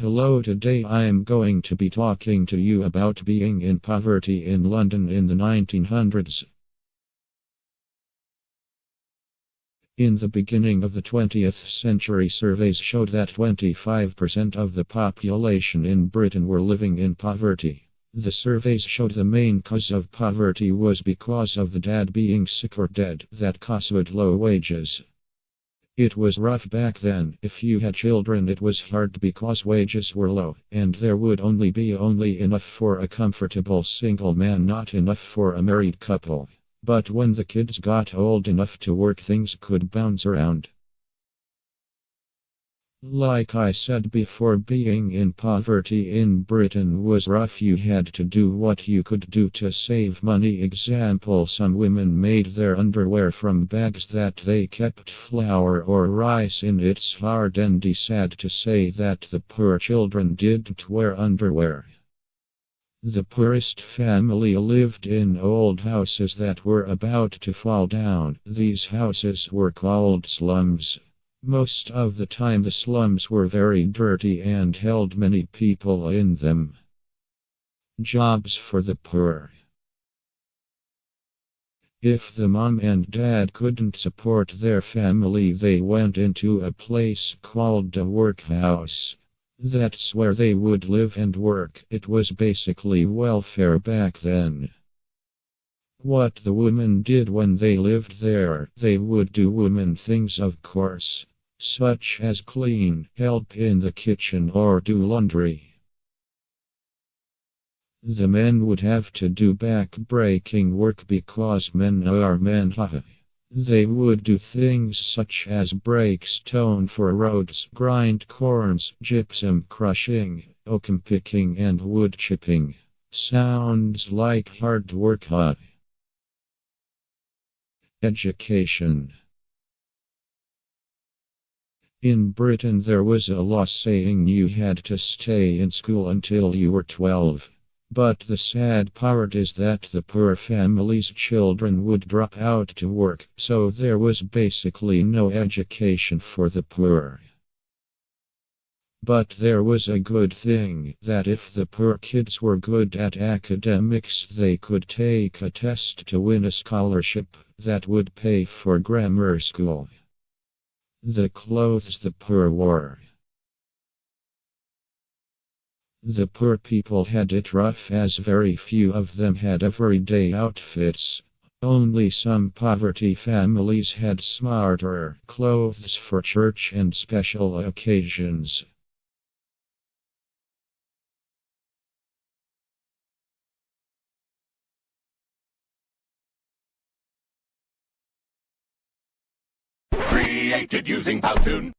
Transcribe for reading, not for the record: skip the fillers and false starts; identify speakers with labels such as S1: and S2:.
S1: Hello, today I am going to be talking to you about being in poverty in London in the 1900s. In the beginning of the 20th century, surveys showed that 25% of the population in Britain were living in poverty. The surveys showed the main cause of poverty was because of the dad being sick or dead, that caused low wages. It was rough back then. If you had children, it was hard because wages were low, and there would only be enough for a comfortable single man, not enough for a married couple. But when the kids got old enough to work, things could bounce around. Like I said before, being in poverty in Britain was rough. You had to do what you could do to save money. Example, some women made their underwear from bags that they kept flour or rice in. It's hard and sad to say that the poor children didn't wear underwear. The poorest family lived in old houses that were about to fall down. These houses were called slums. Most of the time the slums were very dirty and held many people in them. Jobs for the poor. If the mom and dad couldn't support their family, they went into a place called a workhouse. That's where they would live and work. It was basically welfare back then. What the women did when they lived there, they would do women things, of course, such as clean, help in the kitchen, or do laundry. The men would have to do back-breaking work because men are men. They would do things such as break stone for roads, grind corns, gypsum crushing, oakum picking, and wood chipping. Sounds like hard work, huh? Education. In Britain, there was a law saying you had to stay in school until you were 12. But the sad part is that the poor families' children would drop out to work, so there was basically no education for the poor. But there was a good thing, that if the poor kids were good at academics, they could take a test to win a scholarship that would pay for grammar school. The clothes the poor wore. The poor people had it rough, as very few of them had everyday outfits. Only some poverty families had smarter clothes for church and special occasions.
S2: Created using Powtoon.